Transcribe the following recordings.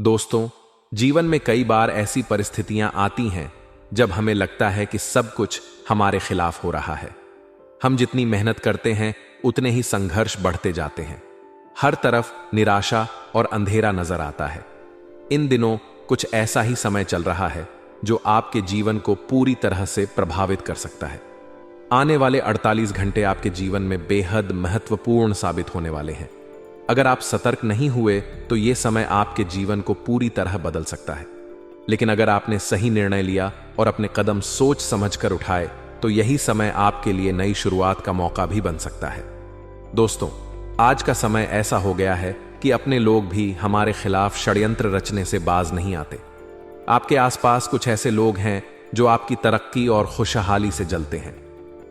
दोस्तों, जीवन में कई बार ऐसी परिस्थितियां आती हैं जब हमें लगता है कि सब कुछ हमारे खिलाफ हो रहा है। हम जितनी मेहनत करते हैं उतने ही संघर्ष बढ़ते जाते हैं। हर तरफ निराशा और अंधेरा नजर आता है। इन दिनों कुछ ऐसा ही समय चल रहा है जो आपके जीवन को पूरी तरह से प्रभावित कर सकता है। आने वाले 48 घंटे आपके जीवन में बेहद महत्वपूर्ण साबित होने वाले हैं। अगर आप सतर्क नहीं हुए तो यह समय आपके जीवन को पूरी तरह बदल सकता है। लेकिन अगर आपने सही निर्णय लिया और अपने कदम सोच समझकर उठाए तो यही समय आपके लिए नई शुरुआत का मौका भी बन सकता है। दोस्तों, आज का समय ऐसा हो गया है कि अपने लोग भी हमारे खिलाफ षड्यंत्र रचने से बाज नहीं आते। आपके आसपास कुछ ऐसे लोग हैं जो आपकी तरक्की और खुशहाली से जलते हैं।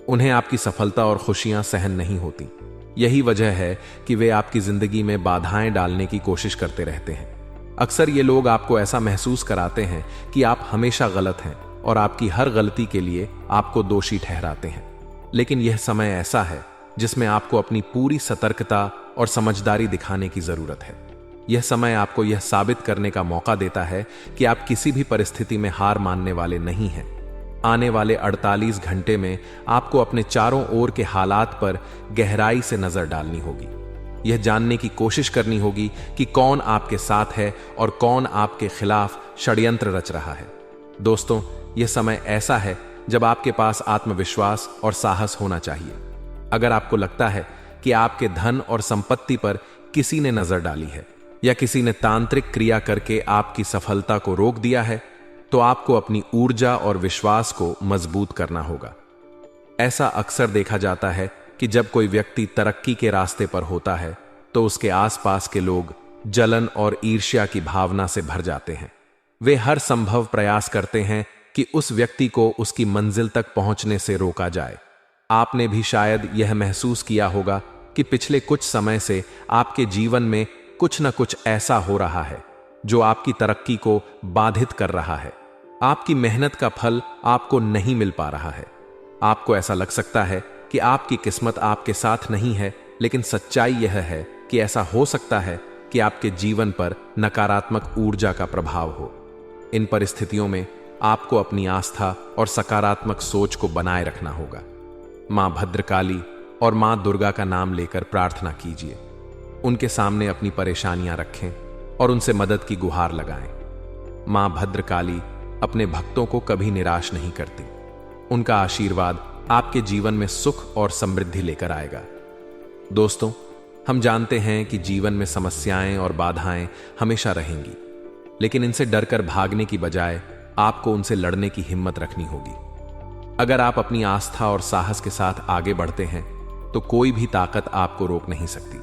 उन्हें आपकी सफलता और खुशियां सहन नहीं होती। यही वजह है कि वे आपकी जिंदगी में बाधाएं डालने की कोशिश करते रहते हैं। अक्सर ये लोग आपको ऐसा महसूस कराते हैं कि आप हमेशा गलत हैं और आपकी हर गलती के लिए आपको दोषी ठहराते हैं। लेकिन यह समय ऐसा है जिसमें आपको अपनी पूरी सतर्कता और समझदारी दिखाने की जरूरत है। यह समय आपको यह साबित करने का मौका देता है कि आप किसी भी परिस्थिति में हार मानने वाले नहीं हैं। आने वाले 48 घंटे में आपको अपने चारों ओर के हालात पर गहराई से नजर डालनी होगी। यह जानने की कोशिश करनी होगी कि कौन आपके साथ है और कौन आपके खिलाफ षड्यंत्र रच रहा है। दोस्तों, यह समय ऐसा है जब आपके पास आत्मविश्वास और साहस होना चाहिए। अगर आपको लगता है कि आपके धन और संपत्ति पर किसी ने नजर डाली है या किसी ने तांत्रिक क्रिया करके आपकी सफलता को रोक दिया है, तो आपको अपनी ऊर्जा और विश्वास को मजबूत करना होगा। ऐसा अक्सर देखा जाता है कि जब कोई व्यक्ति तरक्की के रास्ते पर होता है तो उसके आसपास के लोग जलन और ईर्ष्या की भावना से भर जाते हैं। वे हर संभव प्रयास करते हैं कि उस व्यक्ति को उसकी मंजिल तक पहुंचने से रोका जाए। आपने भी शायद यह महसूस किया होगा कि पिछले कुछ समय से आपके जीवन में कुछ न कुछ ऐसा हो रहा है जो आपकी तरक्की को बाधित कर रहा है। आपकी मेहनत का फल आपको नहीं मिल पा रहा है। आपको ऐसा लग सकता है कि आपकी किस्मत आपके साथ नहीं है, लेकिन सच्चाई यह है कि ऐसा हो सकता है कि आपके जीवन पर नकारात्मक ऊर्जा का प्रभाव हो। इन परिस्थितियों में आपको अपनी आस्था और सकारात्मक सोच को बनाए रखना होगा। मां भद्रकाली और मां दुर्गा का नाम लेकर प्रार्थना कीजिए। उनके सामने अपनी परेशानियां रखें और उनसे मदद की गुहार लगाएं। मां भद्रकाली अपने भक्तों को कभी निराश नहीं करती। उनका आशीर्वाद आपके जीवन में सुख और समृद्धि लेकर आएगा। दोस्तों, हम जानते हैं कि जीवन में समस्याएं और बाधाएं हमेशा रहेंगी, लेकिन इनसे डरकर भागने की बजाय आपको उनसे लड़ने की हिम्मत रखनी होगी। अगर आप अपनी आस्था और साहस के साथ आगे बढ़ते हैं तो कोई भी ताकत आपको रोक नहीं सकती।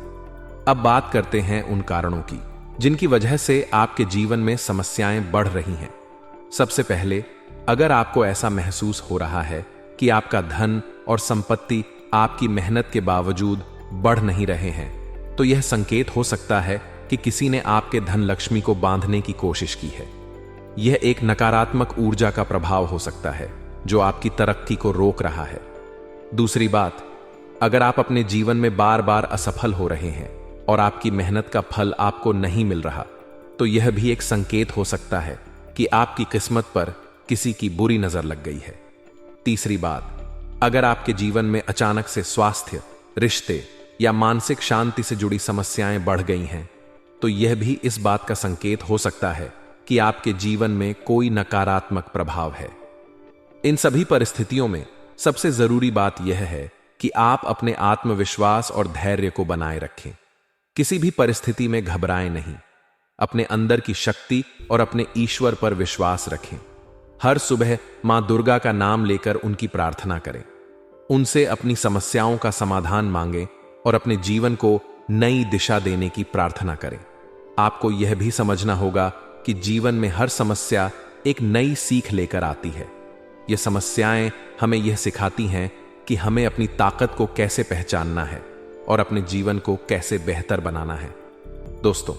अब बात करते हैं उन कारणों की जिनकी वजह से आपके जीवन में समस्याएं बढ़ रही हैं। सबसे पहले, अगर आपको ऐसा महसूस हो रहा है कि आपका धन और संपत्ति आपकी मेहनत के बावजूद बढ़ नहीं रहे हैं, तो यह संकेत हो सकता है कि किसी ने आपके धन लक्ष्मी को बांधने की कोशिश की है। यह एक नकारात्मक ऊर्जा का प्रभाव हो सकता है जो आपकी तरक्की को रोक रहा है। दूसरी बात, अगर आप अपने जीवन में बार बार असफल हो रहे हैं और आपकी मेहनत का फल आपको नहीं मिल रहा, तो यह भी एक संकेत हो सकता है कि आपकी किस्मत पर किसी की बुरी नजर लग गई है। तीसरी बात, अगर आपके जीवन में अचानक से स्वास्थ्य, रिश्ते या मानसिक शांति से जुड़ी समस्याएं बढ़ गई हैं, तो यह भी इस बात का संकेत हो सकता है कि आपके जीवन में कोई नकारात्मक प्रभाव है। इन सभी परिस्थितियों में सबसे जरूरी बात यह है कि आप अपने आत्मविश्वास और धैर्य को बनाए रखें। किसी भी परिस्थिति में घबराएं नहीं। अपने अंदर की शक्ति और अपने ईश्वर पर विश्वास रखें। हर सुबह मां दुर्गा का नाम लेकर उनकी प्रार्थना करें। उनसे अपनी समस्याओं का समाधान मांगें और अपने जीवन को नई दिशा देने की प्रार्थना करें। आपको यह भी समझना होगा कि जीवन में हर समस्या एक नई सीख लेकर आती है। ये समस्याएं हमें यह सिखाती हैं कि हमें अपनी ताकत को कैसे पहचानना है और अपने जीवन को कैसे बेहतर बनाना है। दोस्तों,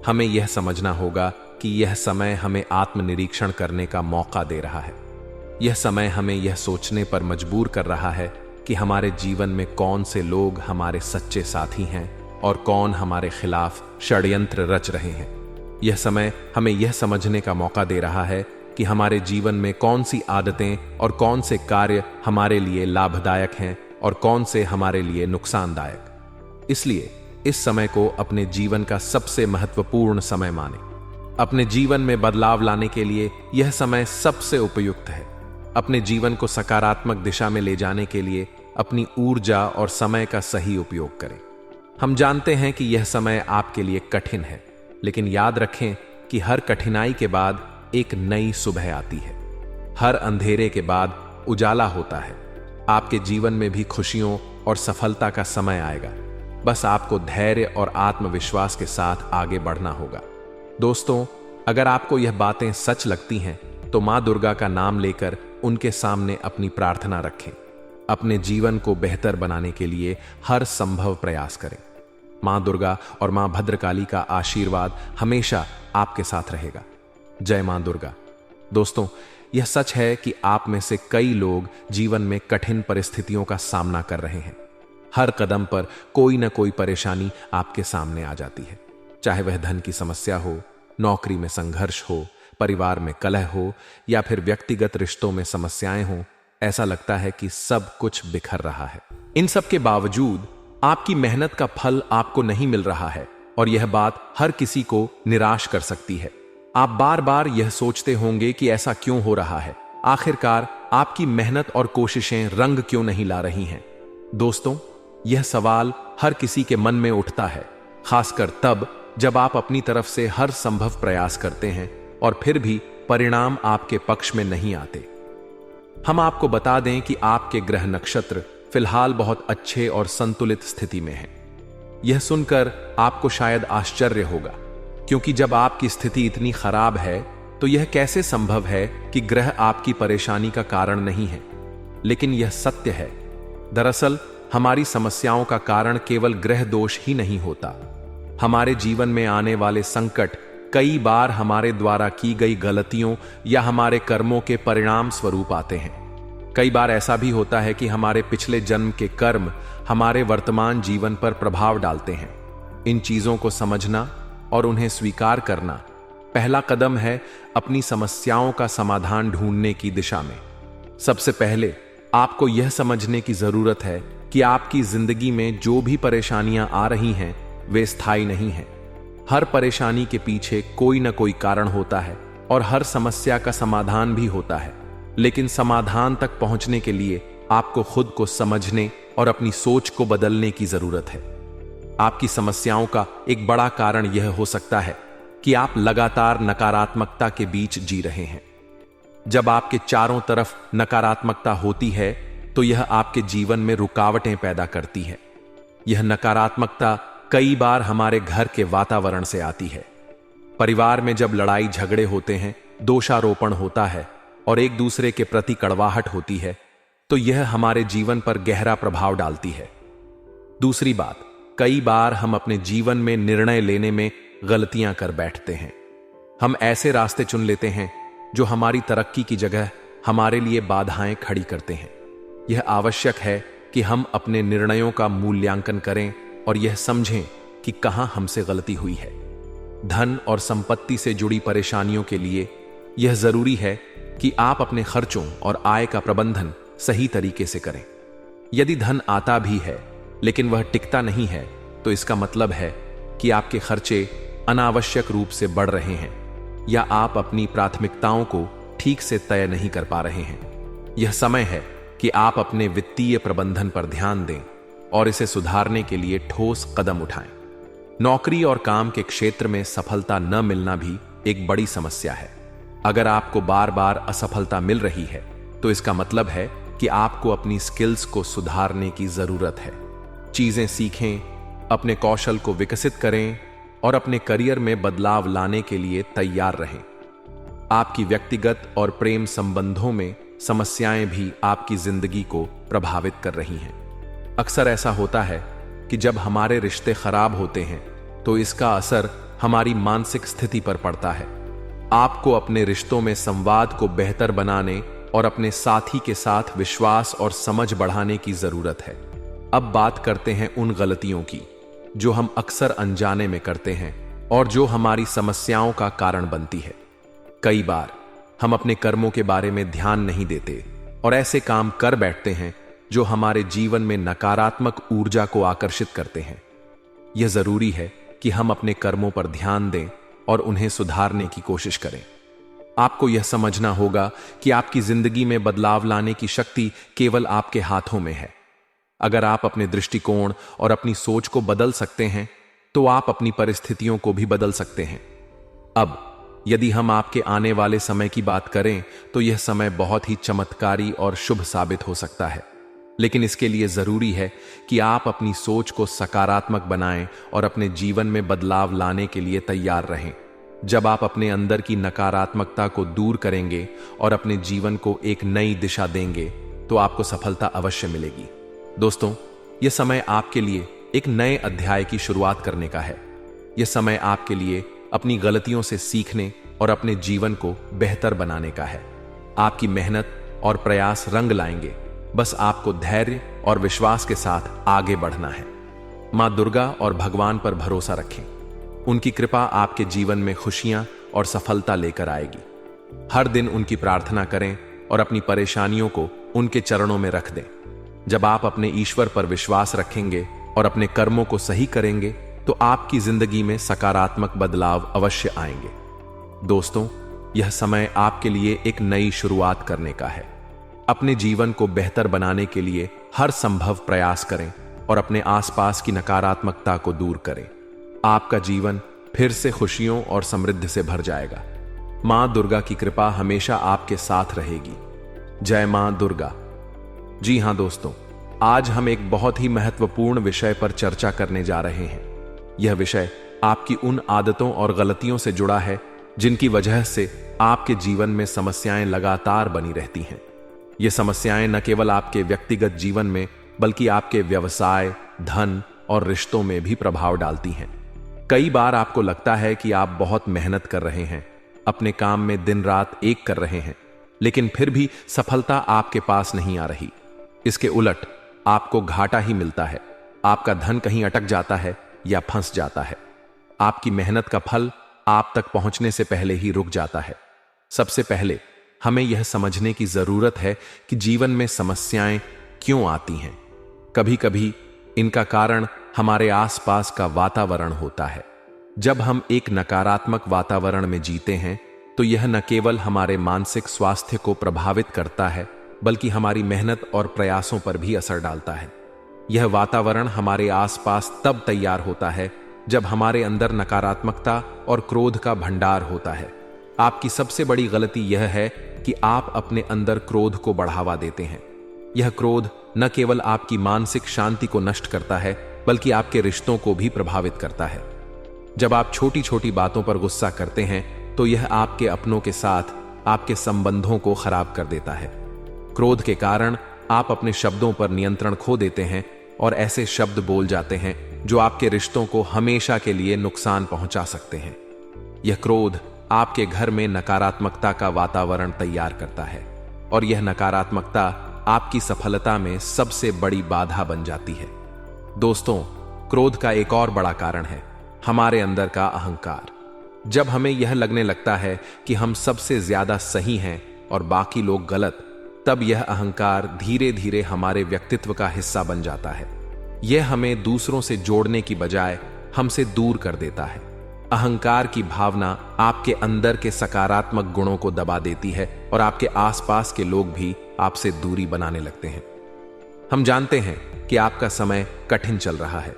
हमें यह समझना होगा कि यह समय हमें आत्मनिरीक्षण करने का मौका दे रहा है। यह समय हमें यह सोचने पर मजबूर कर रहा है कि हमारे जीवन में कौन से लोग हमारे सच्चे साथी हैं और कौन हमारे खिलाफ षड्यंत्र रच रहे हैं। यह समय हमें यह समझने का मौका दे रहा है कि हमारे जीवन में कौन सी आदतें और कौन से कार्य हमारे लिए लाभदायक हैं और कौन से हमारे लिए नुकसानदायक। इसलिए इस समय को अपने जीवन का सबसे महत्वपूर्ण समय माने। अपने जीवन में बदलाव लाने के लिए यह समय सबसे उपयुक्त है। अपने जीवन को सकारात्मक दिशा में ले जाने के लिए अपनी ऊर्जा और समय का सही उपयोग करें। हम जानते हैं कि यह समय आपके लिए कठिन है, लेकिन याद रखें कि हर कठिनाई के बाद एक नई सुबह आती है। हर अंधेरे के बाद उजाला होता है। आपके जीवन में भी खुशियों और सफलता का समय आएगा। बस आपको धैर्य और आत्मविश्वास के साथ आगे बढ़ना होगा। दोस्तों, अगर आपको यह बातें सच लगती हैं तो मां दुर्गा का नाम लेकर उनके सामने अपनी प्रार्थना रखें। अपने जीवन को बेहतर बनाने के लिए हर संभव प्रयास करें। मां दुर्गा और मां भद्रकाली का आशीर्वाद हमेशा आपके साथ रहेगा। जय मां दुर्गा। दोस्तों, यह सच है कि आप में से कई लोग जीवन में कठिन परिस्थितियों का सामना कर रहे हैं। हर कदम पर कोई न कोई परेशानी आपके सामने आ जाती है, चाहे वह धन की समस्या हो, नौकरी में संघर्ष हो, परिवार में कलह हो या फिर व्यक्तिगत रिश्तों में समस्याएं हो। ऐसा लगता है कि सब कुछ बिखर रहा है। इन सब के बावजूद आपकी मेहनत का फल आपको नहीं मिल रहा है और यह बात हर किसी को निराश कर सकती है। आप बार बार यह सोचते होंगे कि ऐसा क्यों हो रहा है, आखिरकार आपकी मेहनत और कोशिशें रंग क्यों नहीं ला रही हैं। दोस्तों, यह सवाल हर किसी के मन में उठता है, खासकर तब जब आप अपनी तरफ से हर संभव प्रयास करते हैं और फिर भी परिणाम आपके पक्ष में नहीं आते। हम आपको बता दें कि आपके ग्रह नक्षत्र फिलहाल बहुत अच्छे और संतुलित स्थिति में हैं। यह सुनकर आपको शायद आश्चर्य होगा, क्योंकि जब आपकी स्थिति इतनी खराब है तो यह कैसे संभव है कि ग्रह आपकी परेशानी का कारण नहीं है। लेकिन यह सत्य है। दरअसल हमारी समस्याओं का कारण केवल ग्रह दोष ही नहीं होता। हमारे जीवन में आने वाले संकट कई बार हमारे द्वारा की गई गलतियों या हमारे कर्मों के परिणाम स्वरूप आते हैं। कई बार ऐसा भी होता है कि हमारे पिछले जन्म के कर्म हमारे वर्तमान जीवन पर प्रभाव डालते हैं। इन चीजों को समझना और उन्हें स्वीकार करना पहला कदम है अपनी समस्याओं का समाधान ढूंढने की दिशा में। सबसे पहले आपको यह समझने की जरूरत है कि आपकी जिंदगी में जो भी परेशानियां आ रही हैं वे स्थायी नहीं हैं। हर परेशानी के पीछे कोई ना कोई कारण होता है और हर समस्या का समाधान भी होता है। लेकिन समाधान तक पहुंचने के लिए आपको खुद को समझने और अपनी सोच को बदलने की जरूरत है। आपकी समस्याओं का एक बड़ा कारण यह हो सकता है कि आप लगातार नकारात्मकता के बीच जी रहे हैं। जब आपके चारों तरफ नकारात्मकता होती है तो यह आपके जीवन में रुकावटें पैदा करती है। यह नकारात्मकता कई बार हमारे घर के वातावरण से आती है। परिवार में जब लड़ाई झगड़े होते हैं, दोषारोपण होता है और एक दूसरे के प्रति कड़वाहट होती है, तो यह हमारे जीवन पर गहरा प्रभाव डालती है। दूसरी बात, कई बार हम अपने जीवन में निर्णय लेने में गलतियां कर बैठते हैं। हम ऐसे रास्ते चुन लेते हैं जो हमारी तरक्की की जगह हमारे लिए बाधाएं खड़ी करते हैं। यह आवश्यक है कि हम अपने निर्णयों का मूल्यांकन करें और यह समझें कि कहां हमसे गलती हुई है। धन और संपत्ति से जुड़ी परेशानियों के लिए यह जरूरी है कि आप अपने खर्चों और आय का प्रबंधन सही तरीके से करें। यदि धन आता भी है लेकिन वह टिकता नहीं है, तो इसका मतलब है कि आपके खर्चे अनावश्यक रूप से बढ़ रहे हैं या आप अपनी प्राथमिकताओं को ठीक से तय नहीं कर पा रहे हैं। यह समय है कि आप अपने वित्तीय प्रबंधन पर ध्यान दें और इसे सुधारने के लिए ठोस कदम उठाएं। नौकरी और काम के क्षेत्र में सफलता न मिलना भी एक बड़ी समस्या है। अगर आपको बार बार असफलता मिल रही है तो इसका मतलब है कि आपको अपनी स्किल्स को सुधारने की जरूरत है। चीजें सीखें, अपने कौशल को विकसित करें और अपने करियर में बदलाव लाने के लिए तैयार रहें। आपकी व्यक्तिगत और प्रेम संबंधों में समस्याएं भी आपकी जिंदगी को प्रभावित कर रही हैं। अक्सर ऐसा होता है कि जब हमारे रिश्ते खराब होते हैं तो इसका असर हमारी मानसिक स्थिति पर पड़ता है। आपको अपने रिश्तों में संवाद को बेहतर बनाने और अपने साथी के साथ विश्वास और समझ बढ़ाने की जरूरत है। अब बात करते हैं उन गलतियों की जो हम अक्सर अनजाने में करते हैं और जो हमारी समस्याओं का कारण बनती है। कई बार हम अपने कर्मों के बारे में ध्यान नहीं देते और ऐसे काम कर बैठते हैं जो हमारे जीवन में नकारात्मक ऊर्जा को आकर्षित करते हैं। यह जरूरी है कि हम अपने कर्मों पर ध्यान दें और उन्हें सुधारने की कोशिश करें। आपको यह समझना होगा कि आपकी जिंदगी में बदलाव लाने की शक्ति केवल आपके हाथों में है। अगर आप अपने दृष्टिकोण और अपनी सोच को बदल सकते हैं तो आप अपनी परिस्थितियों को भी बदल सकते हैं। अब यदि हम आपके आने वाले समय की बात करें तो यह समय बहुत ही चमत्कारी और शुभ साबित हो सकता है, लेकिन इसके लिए जरूरी है कि आप अपनी सोच को सकारात्मक बनाएं और अपने जीवन में बदलाव लाने के लिए तैयार रहें। जब आप अपने अंदर की नकारात्मकता को दूर करेंगे और अपने जीवन को एक नई दिशा देंगे तो आपको सफलता अवश्य मिलेगी। दोस्तों, यह समय आपके लिए एक नए अध्याय की शुरुआत करने का है। यह समय आपके लिए अपनी गलतियों से सीखने और अपने जीवन को बेहतर बनाने का है। आपकी मेहनत और प्रयास रंग लाएंगे, बस आपको धैर्य और विश्वास के साथ आगे बढ़ना है। मां दुर्गा और भगवान पर भरोसा रखें। उनकी कृपा आपके जीवन में खुशियां और सफलता लेकर आएगी। हर दिन उनकी प्रार्थना करें और अपनी परेशानियों को उनके चरणों में रख दें। जब आप अपने ईश्वर पर विश्वास रखेंगे और अपने कर्मों को सही करेंगे तो आपकी जिंदगी में सकारात्मक बदलाव अवश्य आएंगे। दोस्तों, यह समय आपके लिए एक नई शुरुआत करने का है। अपने जीवन को बेहतर बनाने के लिए हर संभव प्रयास करें और अपने आसपास की नकारात्मकता को दूर करें। आपका जीवन फिर से खुशियों और समृद्धि से भर जाएगा। मां दुर्गा की कृपा हमेशा आपके साथ रहेगी। जय मां दुर्गा। जी हां दोस्तों, आज हम एक बहुत ही महत्वपूर्ण विषय पर चर्चा करने जा रहे हैं। यह विषय आपकी उन आदतों और गलतियों से जुड़ा है जिनकी वजह से आपके जीवन में समस्याएं लगातार बनी रहती हैं। ये समस्याएं न केवल आपके व्यक्तिगत जीवन में बल्कि आपके व्यवसाय, धन और रिश्तों में भी प्रभाव डालती हैं। कई बार आपको लगता है कि आप बहुत मेहनत कर रहे हैं, अपने काम में दिन रात एक कर रहे हैं, लेकिन फिर भी सफलता आपके पास नहीं आ रही। इसके उलट आपको घाटा ही मिलता है। आपका धन कहीं अटक जाता है या फंस जाता है। आपकी मेहनत का फल आप तक पहुंचने से पहले ही रुक जाता है। सबसे पहले हमें यह समझने की जरूरत है कि जीवन में समस्याएं क्यों आती हैं। कभी कभी इनका कारण हमारे आसपास का वातावरण होता है। जब हम एक नकारात्मक वातावरण में जीते हैं तो यह न केवल हमारे मानसिक स्वास्थ्य को प्रभावित करता है बल्कि हमारी मेहनत और प्रयासों पर भी असर डालता है। यह वातावरण हमारे आसपास तब तैयार होता है जब हमारे अंदर नकारात्मकता और क्रोध का भंडार होता है। आपकी सबसे बड़ी गलती यह है कि आप अपने अंदर क्रोध को बढ़ावा देते हैं। यह क्रोध न केवल आपकी मानसिक शांति को नष्ट करता है बल्कि आपके रिश्तों को भी प्रभावित करता है। जब आप छोटी छोटी बातों पर गुस्सा करते हैं तो यह आपके अपनों के साथ आपके संबंधों को खराब कर देता है। क्रोध के कारण आप अपने शब्दों पर नियंत्रण खो देते हैं और ऐसे शब्द बोल जाते हैं जो आपके रिश्तों को हमेशा के लिए नुकसान पहुंचा सकते हैं। यह क्रोध आपके घर में नकारात्मकता का वातावरण तैयार करता है और यह नकारात्मकता आपकी सफलता में सबसे बड़ी बाधा बन जाती है। दोस्तों, क्रोध का एक और बड़ा कारण है हमारे अंदर का अहंकार। जब हमें यह लगने लगता है कि हम सबसे ज्यादा सही हैं और बाकी लोग गलत, तब यह अहंकार धीरे धीरे हमारे व्यक्तित्व का हिस्सा बन जाता है। यह हमें दूसरों से जोड़ने की बजाय हमसे दूर कर देता है। अहंकार की भावना आपके अंदर के सकारात्मक गुणों को दबा देती है और आपके आसपास के लोग भी आपसे दूरी बनाने लगते हैं। हम जानते हैं कि आपका समय कठिन चल रहा है।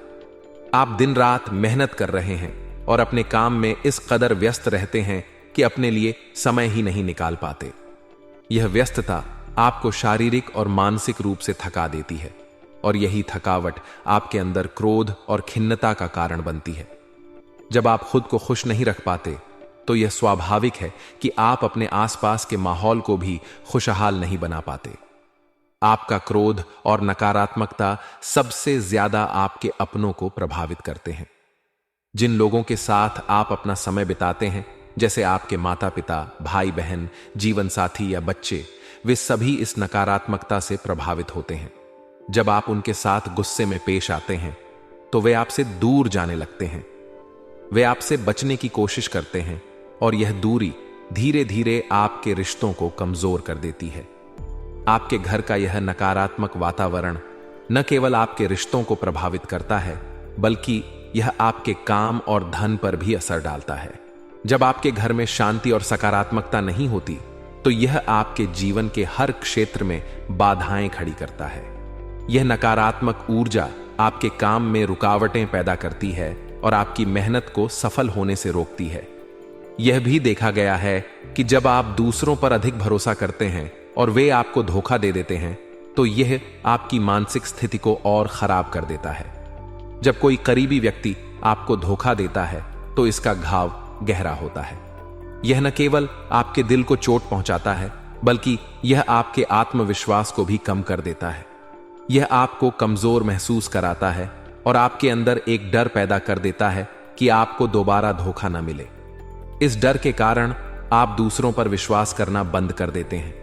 आप दिन रात मेहनत कर रहे हैं और अपने काम में इस कदर व्यस्त रहते हैं कि अपने लिए समय ही नहीं निकाल पाते। यह व्यस्तता आपको शारीरिक और मानसिक रूप से थका देती है और यही थकावट आपके अंदर क्रोध और खिन्नता का कारण बनती है। जब आप खुद को खुश नहीं रख पाते तो यह स्वाभाविक है कि आप अपने आसपास के माहौल को भी खुशहाल नहीं बना पाते। आपका क्रोध और नकारात्मकता सबसे ज्यादा आपके अपनों को प्रभावित करते हैं। जिन लोगों के साथ आप अपना समय बिताते हैं, जैसे आपके माता पिता, भाई बहन, जीवन साथी या बच्चे, वे सभी इस नकारात्मकता से प्रभावित होते हैं। जब आप उनके साथ गुस्से में पेश आते हैं तो वे आपसे दूर जाने लगते हैं। वे आपसे बचने की कोशिश करते हैं और यह दूरी धीरे धीरे आपके रिश्तों को कमजोर कर देती है। आपके घर का यह नकारात्मक वातावरण न केवल आपके रिश्तों को प्रभावित करता है, बल्कि यह आपके काम और धन पर भी असर डालता है। जब आपके घर में शांति और सकारात्मकता नहीं होती, तो यह आपके जीवन के हर क्षेत्र में बाधाएं खड़ी करता है। यह नकारात्मक ऊर्जा आपके काम में रुकावटें पैदा करती है और आपकी मेहनत को सफल होने से रोकती है। यह भी देखा गया है कि जब आप दूसरों पर अधिक भरोसा करते हैं और वे आपको धोखा दे देते हैं, तो यह आपकी मानसिक स्थिति को और खराब कर देता है। जब कोई करीबी व्यक्ति आपको धोखा देता है, तो इसका घाव गहरा होता है। यह न केवल आपके दिल को चोट पहुंचाता है, बल्कि यह आपके आत्मविश्वास को भी कम कर देता है। यह आपको कमजोर महसूस कराता है और आपके अंदर एक डर पैदा कर देता है कि आपको दोबारा धोखा न मिले। इस डर के कारण आप दूसरों पर विश्वास करना बंद कर देते हैं।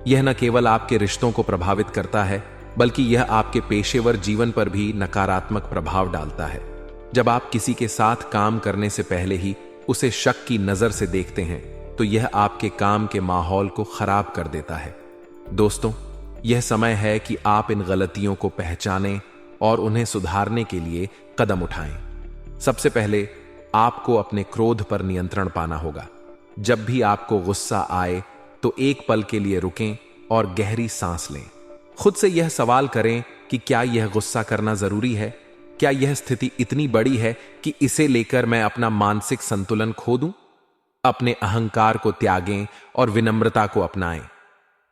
यह न केवल आपके रिश्तों को प्रभावित करता है, बल्कि यह आपके पेशेवर जीवन पर भी नकारात्मक प्रभाव डालता है। जब आप किसी के साथ काम करने से पहले ही उसे शक की नजर से देखते हैं, तो यह आपके काम के माहौल को खराब कर देता है। दोस्तों, यह समय है कि आप इन गलतियों को पहचानें और उन्हें सुधारने के लिए कदम उठाएं। सबसे पहले आपको अपने क्रोध पर नियंत्रण पाना होगा। जब भी आपको गुस्सा आए, तो एक पल के लिए रुकें और गहरी सांस लें। खुद से यह सवाल करें कि क्या यह गुस्सा करना जरूरी है? क्या यह स्थिति इतनी बड़ी है कि इसे लेकर मैं अपना मानसिक संतुलन खो दूं? अपने अहंकार को त्यागें और विनम्रता को अपनाएं।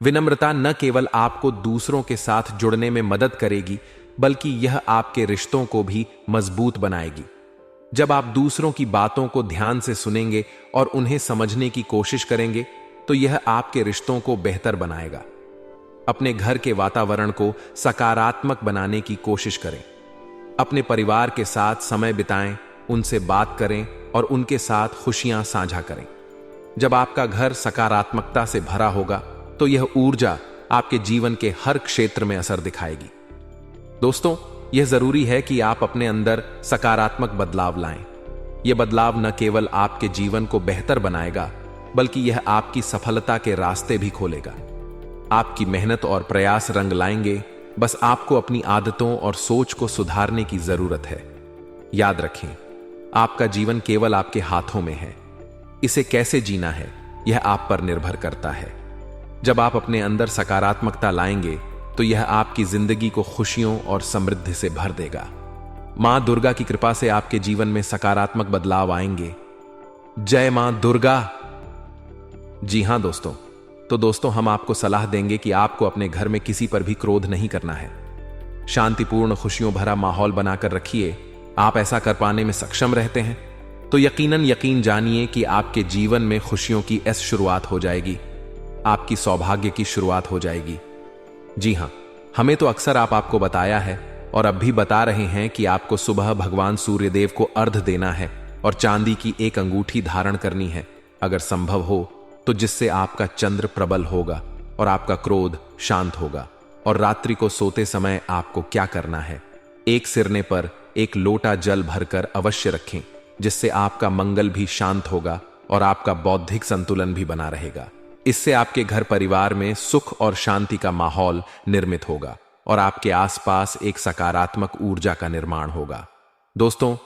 विनम्रता न केवल आपको दूसरों के साथ जुड़ने में मदद करेगी, बल्कि यह आपके रिश्तों को भी मजबूत बनाएगी। जब आप दूसरों की बातों को ध्यान से सुनेंगे और उन्हें समझने की कोशिश करेंगे, तो यह आपके रिश्तों को बेहतर बनाएगा। अपने घर के वातावरण को सकारात्मक बनाने की कोशिश करें। अपने परिवार के साथ समय बिताएं, उनसे बात करें और उनके साथ खुशियां साझा करें। जब आपका घर सकारात्मकता से भरा होगा, तो यह ऊर्जा आपके जीवन के हर क्षेत्र में असर दिखाएगी। दोस्तों, यह जरूरी है कि आप अपने अंदर सकारात्मक बदलाव लाएं। यह बदलाव न केवल आपके जीवन को बेहतर बनाएगा, बल्कि यह आपकी सफलता के रास्ते भी खोलेगा। आपकी मेहनत और प्रयास रंग लाएंगे। बस आपको अपनी आदतों और सोच को सुधारने की जरूरत है। याद रखें, आपका जीवन केवल आपके हाथों में है। इसे कैसे जीना है, यह आप पर निर्भर करता है। जब आप अपने अंदर सकारात्मकता लाएंगे, तो यह आपकी जिंदगी को खुशियों और समृद्धि से भर देगा। मां दुर्गा की कृपा से आपके जीवन में सकारात्मक बदलाव आएंगे। जय मां दुर्गा। जी हां दोस्तों, तो दोस्तों, हम आपको सलाह देंगे कि आपको अपने घर में किसी पर भी क्रोध नहीं करना है। शांतिपूर्ण, खुशियों भरा माहौल बनाकर रखिए। आप ऐसा कर पाने में सक्षम रहते हैं, तो यकीन जानिए कि आपके जीवन में खुशियों की ऐसी शुरुआत हो जाएगी। आपकी सौभाग्य की शुरुआत हो जाएगी। जी हां, हमें तो अक्सर आपको बताया है और अब भी बता रहे हैं कि आपको सुबह भगवान सूर्यदेव को अर्घ्य देना है और चांदी की एक अंगूठी धारण करनी है, अगर संभव हो तो, जिससे आपका चंद्र प्रबल होगा और आपका क्रोध शांत होगा। और रात्रि को सोते समय आपको क्या करना है, एक सिरने पर एक लोटा जल भरकर अवश्य रखें, जिससे आपका मंगल भी शांत होगा और आपका बौद्धिक संतुलन भी बना रहेगा। इससे आपके घर परिवार में सुख और शांति का माहौल निर्मित होगा और आपके आसपास एक सकारात्मक ऊर्जा का निर्माण होगा। दोस्तों,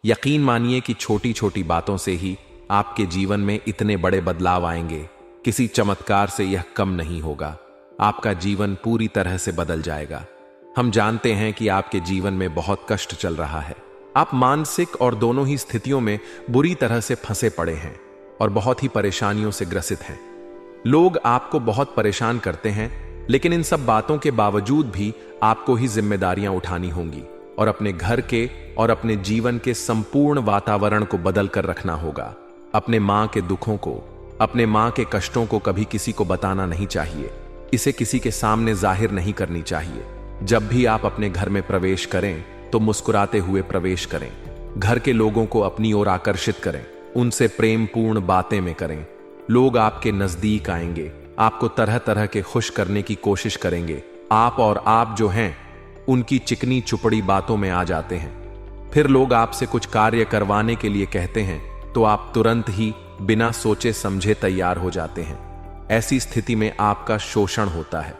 यकीन मानिए कि छोटी छोटी बातों से ही आपके जीवन में इतने बड़े बदलाव आएंगे। किसी चमत्कार से यह कम नहीं होगा। आपका जीवन पूरी तरह से बदल जाएगा। हम जानते हैं कि आपके जीवन में बहुत कष्ट चल रहा है। आप मानसिक और दोनों ही स्थितियों में बुरी तरह से फंसे पड़े हैं और बहुत ही परेशानियों से ग्रसित हैं। लोग आपको बहुत परेशान करते हैं, लेकिन इन सब बातों के बावजूद भी आपको ही जिम्मेदारियां उठानी होंगी और अपने घर के और अपने जीवन के संपूर्ण वातावरण को बदल कर रखना होगा। अपने मां के दुखों को, अपने मां के कष्टों को कभी किसी को बताना नहीं चाहिए। इसे किसी के सामने जाहिर नहीं करनी चाहिए। जब भी आप अपने घर में प्रवेश करें, तो मुस्कुराते हुए प्रवेश करें। घर के लोगों को अपनी ओर आकर्षित करें, उनसे प्रेमपूर्ण बातें में करें। लोग आपके नजदीक आएंगे, आपको तरह तरह के खुश करने की कोशिश करेंगे। आप जो हैं, उनकी चिकनी चुपड़ी बातों में आ जाते हैं। फिर लोग आपसे कुछ कार्य करवाने के लिए कहते हैं तो आप तुरंत ही बिना सोचे समझे तैयार हो जाते हैं। ऐसी स्थिति में आपका शोषण होता है।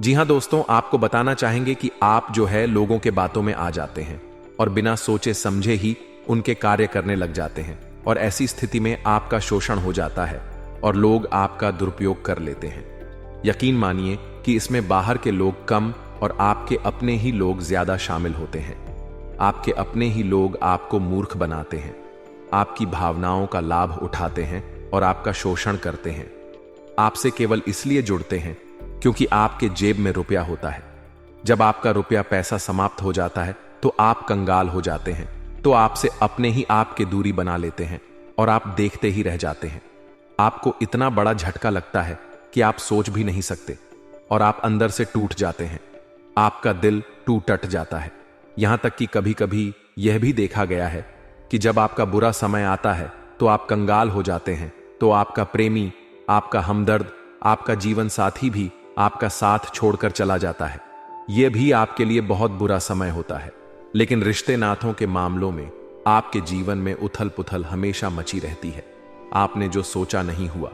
जी हां दोस्तों, आपको बताना चाहेंगे कि आप जो है लोगों के बातों में आ जाते हैं और बिना सोचे समझे ही उनके कार्य करने लग जाते हैं, और ऐसी स्थिति में आपका शोषण हो जाता है और लोग आपका दुरुपयोग कर लेते हैं। यकीन मानिए कि इसमें बाहर के लोग कम और आपके अपने ही लोग ज्यादा शामिल होते हैं। आपके अपने ही लोग आपको मूर्ख बनाते हैं, आपकी भावनाओं का लाभ उठाते हैं और आपका शोषण करते हैं। आपसे केवल इसलिए जुड़ते हैं क्योंकि आपके जेब में रुपया होता है। जब आपका रुपया पैसा समाप्त हो जाता है तो आप कंगाल हो जाते हैं, तो आपसे अपने ही आपके दूरी बना लेते हैं और आप देखते ही रह जाते हैं। आपको इतना बड़ा झटका लगता है कि आप सोच भी नहीं सकते और आप अंदर से टूट जाते हैं। आपका दिल टूट जाता है। यहां तक कि कभी कभी यह भी देखा गया है कि जब आपका बुरा समय आता है तो आप कंगाल हो जाते हैं, तो आपका प्रेमी, आपका हमदर्द, आपका जीवन साथी भी आपका साथ छोड़कर चला जाता है। यह भी आपके लिए बहुत बुरा समय होता है। लेकिन रिश्ते नातों के मामलों में आपके जीवन में उथल पुथल हमेशा मची रहती है। आपने जो सोचा नहीं हुआ,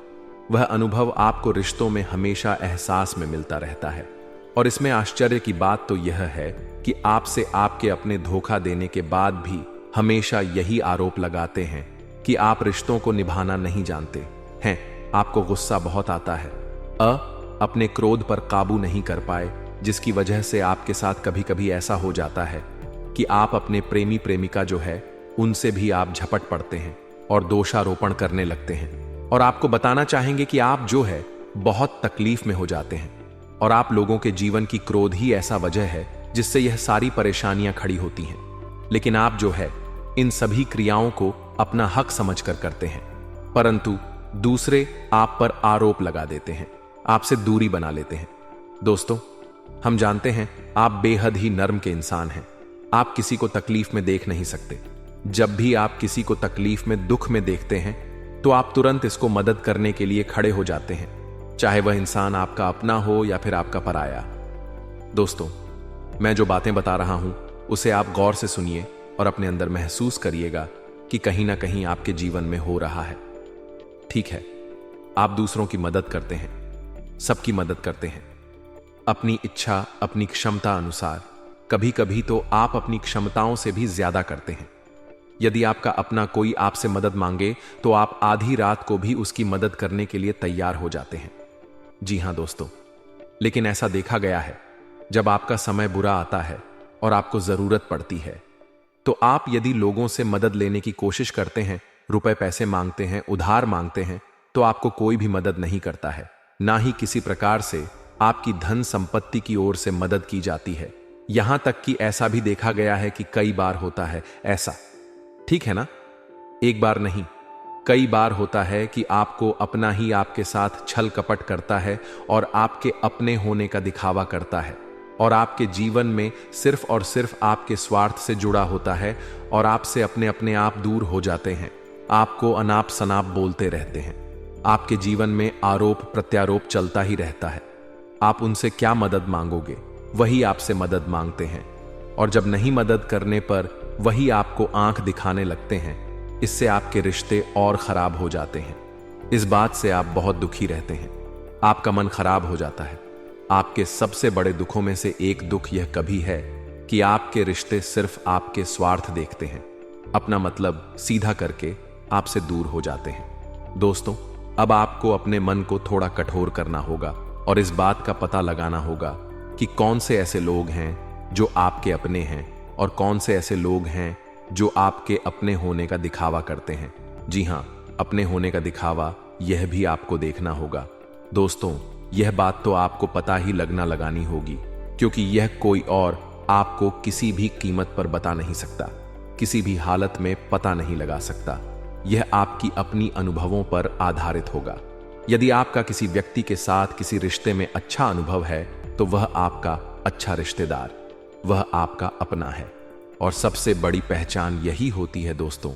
वह अनुभव आपको रिश्तों में हमेशा एहसास में मिलता रहता है। और इसमें आश्चर्य की बात तो यह है कि आपसे आपके अपने धोखा देने के बाद भी हमेशा यही आरोप लगाते हैं कि आप रिश्तों को निभाना नहीं जानते हैं। आपको गुस्सा बहुत आता है, अपने क्रोध पर काबू नहीं कर पाए, जिसकी वजह से आपके साथ कभी कभी ऐसा हो जाता है कि आप अपने प्रेमी प्रेमिका जो है उनसे भी आप झपट पड़ते हैं और दोषारोपण करने लगते हैं। और आपको बताना चाहेंगे कि आप जो है बहुत तकलीफ में हो जाते हैं और आप लोगों के जीवन की क्रोध ही ऐसा वजह है जिससे यह सारी परेशानियां खड़ी होती हैं। लेकिन आप जो है इन सभी क्रियाओं को अपना हक समझकर करते हैं, परंतु दूसरे आप पर आरोप लगा देते हैं, आपसे दूरी बना लेते हैं। दोस्तों, हम जानते हैं आप बेहद ही नर्म के इंसान हैं। आप किसी को तकलीफ में देख नहीं सकते। जब भी आप किसी को तकलीफ में, दुख में देखते हैं तो आप तुरंत इसको मदद करने के लिए खड़े हो जाते हैं, चाहे वह इंसान आपका अपना हो या फिर आपका पराया। दोस्तों, मैं जो बातें बता रहा हूं उसे आप गौर से सुनिए और अपने अंदर महसूस करिएगा कि कहीं ना कहीं आपके जीवन में हो रहा है। ठीक है, आप दूसरों की मदद करते हैं, सबकी मदद करते हैं, अपनी इच्छा, अपनी क्षमता अनुसार। कभी कभी तो आप अपनी क्षमताओं से भी ज्यादा करते हैं। यदि आपका अपना कोई आपसे मदद मांगे तो आप आधी रात को भी उसकी मदद करने के लिए तैयार हो जाते हैं। जी हां दोस्तों, लेकिन ऐसा देखा गया है जब आपका समय बुरा आता है और आपको जरूरत पड़ती है तो आप यदि लोगों से मदद लेने की कोशिश करते हैं, रुपए पैसे मांगते हैं, उधार मांगते हैं, तो आपको कोई भी मदद नहीं करता है। ना ही किसी प्रकार से आपकी धन संपत्ति की ओर से मदद की जाती है। यहां तक कि ऐसा भी देखा गया है कि कई बार होता है ऐसा, ठीक है ना, एक बार नहीं, कई बार होता है कि आपको अपना ही आपके साथ छल कपट करता है और आपके अपने होने का दिखावा करता है और आपके जीवन में सिर्फ और सिर्फ आपके स्वार्थ से जुड़ा होता है और आपसे अपने अपने आप दूर हो जाते हैं। आपको अनाप शनाप बोलते रहते हैं। आपके जीवन में आरोप प्रत्यारोप चलता ही रहता है। आप उनसे क्या मदद मांगोगे, वही आपसे मदद मांगते हैं, और जब नहीं मदद करने पर वही आपको आंख दिखाने लगते हैं। इससे आपके रिश्ते और खराब हो जाते हैं। इस बात से आप बहुत दुखी रहते हैं, आपका मन खराब हो जाता है। आपके सबसे बड़े दुखों में से एक दुख यह कभी है कि आपके रिश्ते सिर्फ आपके स्वार्थ देखते हैं, अपना मतलब सीधा करके आपसे दूर हो जाते हैं। दोस्तों, अब आपको अपने मन को थोड़ा कठोर करना होगा और इस बात का पता लगाना होगा कि कौन से ऐसे लोग हैं जो आपके अपने हैं और कौन से ऐसे लोग हैं जो आपके अपने होने का दिखावा करते हैं। जी हां, अपने होने का दिखावा यह भी आपको देखना होगा। दोस्तों, यह बात तो आपको पता ही लगना लगानी होगी, क्योंकि यह कोई और आपको किसी भी कीमत पर बता नहीं सकता, किसी भी हालत में पता नहीं लगा सकता। यह आपकी अपनी अनुभवों पर आधारित होगा। यदि आपका किसी व्यक्ति के साथ किसी रिश्ते में अच्छा अनुभव है तो वह आपका अच्छा रिश्तेदार, वह आपका अपना है। और सबसे बड़ी पहचान यही होती है दोस्तों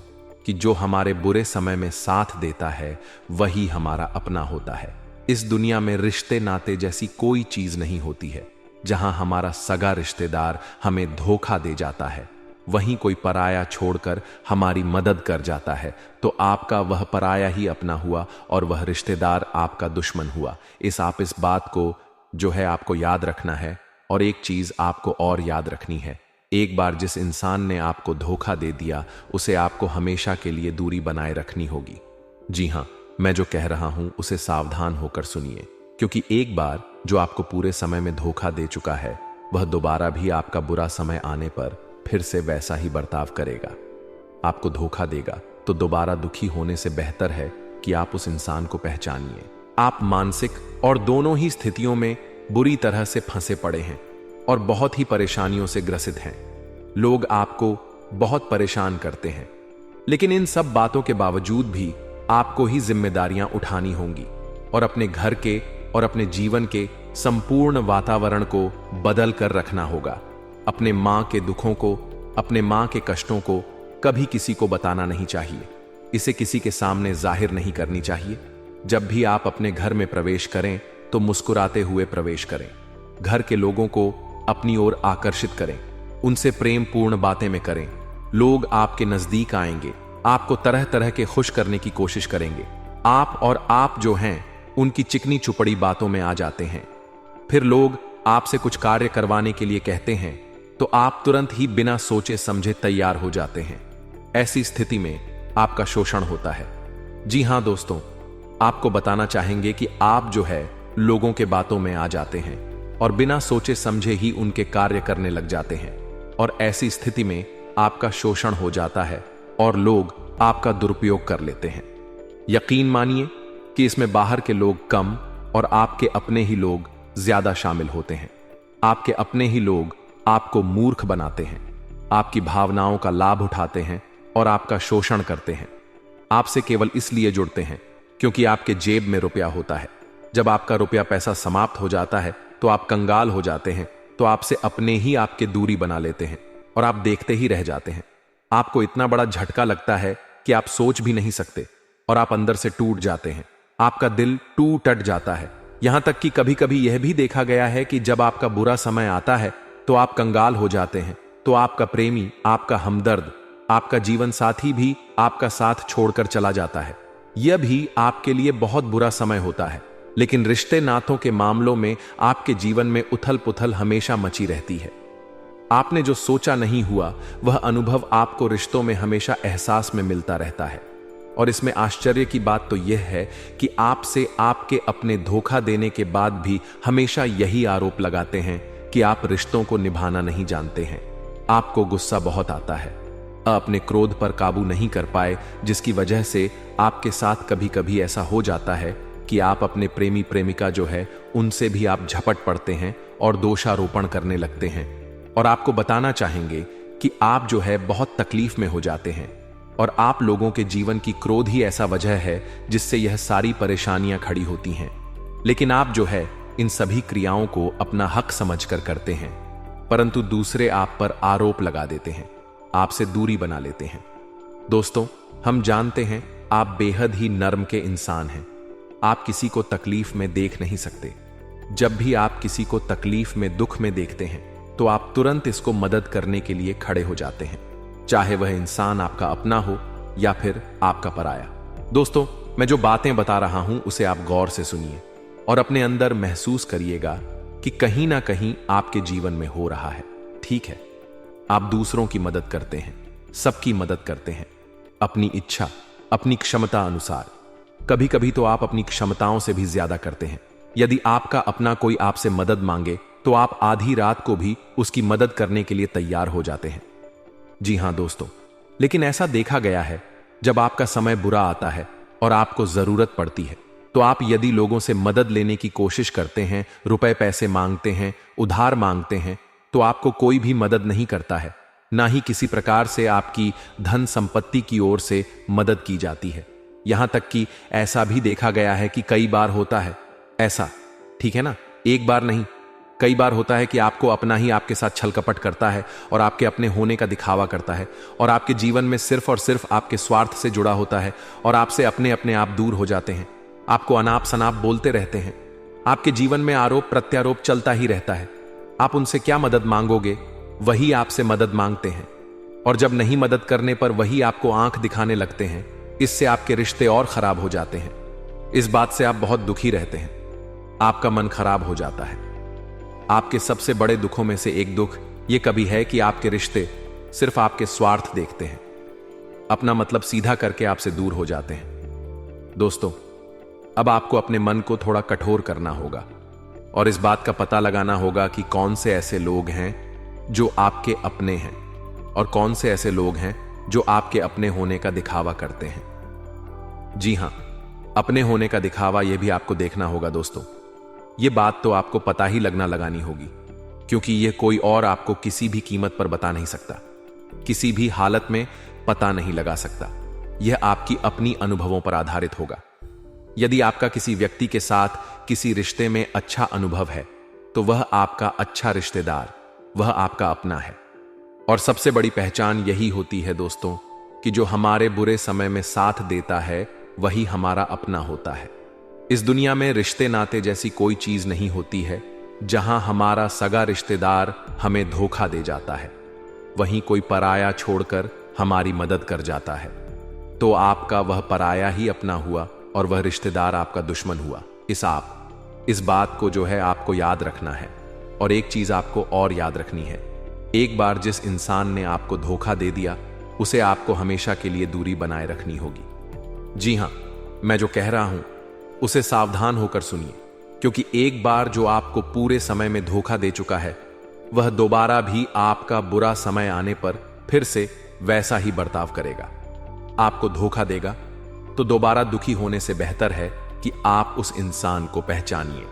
कि जो हमारे बुरे समय में साथ देता है वही हमारा अपना होता है। इस दुनिया में रिश्ते नाते जैसी कोई चीज नहीं होती है जहां हमारा सगा रिश्तेदार हमें धोखा दे जाता है। वहीं कोई पराया छोड़कर हमारी मदद कर जाता है तो आपका वह पराया ही अपना हुआ और वह रिश्तेदार आपका दुश्मन हुआ। आप इस बात को जो है आपको याद रखना है। और एक चीज आपको और याद रखनी है, एक बार जिस इंसान ने आपको धोखा दे दिया उसे आपको हमेशा के लिए दूरी बनाए रखनी होगी। जी हां, मैं जो कह रहा हूं उसे सावधान होकर सुनिए, क्योंकि एक बार जो आपको पूरे समय में धोखा दे चुका है वह दोबारा भी आपका बुरा समय आने पर फिर से वैसा ही बर्ताव करेगा। आपको धोखा देगा तो दोबारा दुखी होने से बेहतर है कि आप उस इंसान को पहचानिए। आप मानसिक और दोनों ही स्थितियों में बुरी तरह से फंसे पड़े हैं और बहुत ही परेशानियों से ग्रसित हैं। लोग आपको बहुत परेशान करते हैं, लेकिन इन सब बातों के बावजूद भी आपको ही जिम्मेदारियां उठानी होंगी और अपने घर के और अपने जीवन के संपूर्ण वातावरण को बदल कर रखना होगा। अपने मां के दुखों को, अपने मां के कष्टों को कभी किसी को बताना नहीं चाहिए। इसे किसी के सामने जाहिर नहीं करनी चाहिए। जब भी आप अपने घर में प्रवेश करें तो मुस्कुराते हुए प्रवेश करें। घर के लोगों को अपनी ओर आकर्षित करें, उनसे प्रेम पूर्ण बातें में करें। लोग आपके नजदीक आएंगे, आपको तरह तरह के खुश करने की कोशिश करेंगे। आप जो हैं उनकी चिकनी चुपड़ी बातों में आ जाते हैं। फिर लोग आपसे कुछ कार्य करवाने के लिए कहते हैं तो आप तुरंत ही बिना सोचे समझे तैयार हो जाते हैं। ऐसी स्थिति में आपका शोषण होता है। जी हां दोस्तों, आपको बताना चाहेंगे कि आप जो है लोगों के बातों में आ जाते हैं और बिना सोचे समझे ही उनके कार्य करने लग जाते हैं और ऐसी स्थिति में आपका शोषण हो जाता है और लोग आपका दुरुपयोग कर लेते हैं। यकीन मानिए कि इसमें बाहर के लोग कम और आपके अपने ही लोग ज्यादा शामिल होते हैं। आपके अपने ही लोग आपको मूर्ख बनाते हैं, आपकी भावनाओं का लाभ उठाते हैं और आपका शोषण करते हैं। आपसे केवल इसलिए जुड़ते हैं क्योंकि आपके जेब में रुपया होता है। जब आपका रुपया पैसा समाप्त हो जाता है तो आप कंगाल हो जाते हैं, तो आपसे अपने ही आपके दूरी बना लेते हैं और आप देखते ही रह जाते हैं। आपको इतना बड़ा झटका लगता है कि आप सोच भी नहीं सकते और आप अंदर से टूट जाते हैं। आपका दिल टूट जाता है। यहां तक कि कभी कभी यह भी देखा गया है कि जब आपका बुरा समय आता है तो आप कंगाल हो जाते हैं, तो आपका प्रेमी, आपका हमदर्द, आपका जीवन साथी भी आपका साथ छोड़कर चला जाता है। यह भी आपके लिए बहुत बुरा समय होता है। लेकिन रिश्ते नातों के मामलों में आपके जीवन में उथल पुथल हमेशा मची रहती है। आपने जो सोचा नहीं हुआ वह अनुभव आपको रिश्तों में हमेशा एहसास में मिलता रहता है। और इसमें आश्चर्य की बात तो यह है कि आपसे आपके अपने धोखा देने के बाद भी हमेशा यही आरोप लगाते हैं कि आप रिश्तों को निभाना नहीं जानते हैं। आपको गुस्सा बहुत आता है, अपने क्रोध पर काबू नहीं कर पाए, जिसकी वजह से आपके साथ कभी कभी ऐसा हो जाता है कि आप अपने प्रेमी प्रेमिका जो है उनसे भी आप झपट पड़ते हैं और दोषारोपण करने लगते हैं। और आपको बताना चाहेंगे कि आप जो है बहुत तकलीफ में हो जाते हैं और आप लोगों के जीवन की क्रोध ही ऐसा वजह है जिससे यह सारी परेशानियां खड़ी होती हैं। लेकिन आप जो है इन सभी क्रियाओं को अपना हक समझकर करते हैं, परंतु दूसरे आप पर आरोप लगा देते हैं, आपसे दूरी बना लेते हैं। दोस्तों, हम जानते हैं आप बेहद ही नर्म के इंसान हैं। आप किसी को तकलीफ में देख नहीं सकते। जब भी आप किसी को तकलीफ में, दुख में देखते हैं तो आप तुरंत इसको मदद करने के लिए खड़े हो जाते हैं, चाहे वह इंसान आपका अपना हो या फिर आपका पराया। दोस्तों, मैं जो बातें बता रहा हूं उसे आप गौर से सुनिए और अपने अंदर महसूस करिएगा कि कहीं ना कहीं आपके जीवन में हो रहा है। ठीक है, आप दूसरों की मदद करते हैं, सबकी मदद करते हैं, अपनी इच्छा, अपनी क्षमता अनुसार। कभी कभी तो आप अपनी क्षमताओं से भी ज्यादा करते हैं। यदि आपका अपना कोई आपसे मदद मांगे तो आप आधी रात को भी उसकी मदद करने के लिए तैयार हो जाते हैं। जी हां दोस्तों, लेकिन ऐसा देखा गया है जब आपका समय बुरा आता है और आपको जरूरत पड़ती है तो आप यदि लोगों से मदद लेने की कोशिश करते हैं, रुपए पैसे मांगते हैं, उधार मांगते हैं, तो आपको कोई भी मदद नहीं करता है, ना ही किसी प्रकार से आपकी धन संपत्ति की ओर से मदद की जाती है। यहां तक कि ऐसा भी देखा गया है कि कई बार होता है ऐसा, ठीक है ना, एक बार नहीं, कई बार होता है कि आपको अपना ही आपके साथ छल कपट करता है और आपके अपने होने का दिखावा करता है और आपके जीवन में सिर्फ और सिर्फ आपके स्वार्थ से जुड़ा होता है और आपसे अपने अपने आप दूर हो जाते हैं। आपको अनाप शनाप बोलते रहते हैं। आपके जीवन में आरोप प्रत्यारोप चलता ही रहता है। आप उनसे क्या मदद मांगोगे, वही आपसे मदद मांगते हैं। और जब नहीं मदद करने पर वही आपको आंख दिखाने लगते हैं, इससे आपके रिश्ते और खराब हो जाते हैं। इस बात से आप बहुत दुखी रहते हैं, आपका मन खराब हो जाता है। आपके सबसे बड़े दुखों में से एक दुख यह कभी है कि आपके रिश्ते सिर्फ आपके स्वार्थ देखते हैं, अपना मतलब सीधा करके आपसे दूर हो जाते हैं। दोस्तों, अब आपको अपने मन को थोड़ा कठोर करना होगा और इस बात का पता लगाना होगा कि कौन से ऐसे लोग हैं जो आपके अपने हैं और कौन से ऐसे लोग हैं जो आपके अपने होने का दिखावा करते हैं। जी हां, अपने होने का दिखावा यह भी आपको देखना होगा दोस्तों। यह बात तो आपको पता ही लगानी होगी, क्योंकि यह कोई और आपको किसी भी कीमत पर बता नहीं सकता, किसी भी हालत में पता नहीं लगा सकता। यह आपकी अपनी अनुभवों पर आधारित होगा। यदि आपका किसी व्यक्ति के साथ किसी रिश्ते में अच्छा अनुभव है, तो वह आपका अच्छा रिश्तेदार, वह आपका अपना है। और सबसे बड़ी पहचान यही होती है दोस्तों कि जो हमारे बुरे समय में साथ देता है वही हमारा अपना होता है। इस दुनिया में रिश्ते नाते जैसी कोई चीज नहीं होती है जहां हमारा सगा रिश्तेदार हमें धोखा दे जाता है, वहीं कोई पराया छोड़कर हमारी मदद कर जाता है। तो आपका वह पराया ही अपना हुआ और वह रिश्तेदार आपका दुश्मन हुआ। इस बात को जो है आपको याद रखना है। और एक चीज आपको और याद रखनी है, एक बार जिस इंसान ने आपको धोखा दे दिया उसे आपको हमेशा के लिए दूरी बनाए रखनी होगी। जी हां, मैं जो कह रहा हूं उसे सावधान होकर सुनिए, क्योंकि एक बार जो आपको पूरे समय में धोखा दे चुका है, वह दोबारा भी आपका बुरा समय आने पर फिर से वैसा ही बर्ताव करेगा, आपको धोखा देगा। तो दोबारा दुखी होने से बेहतर है कि आप उस इंसान को पहचानिए।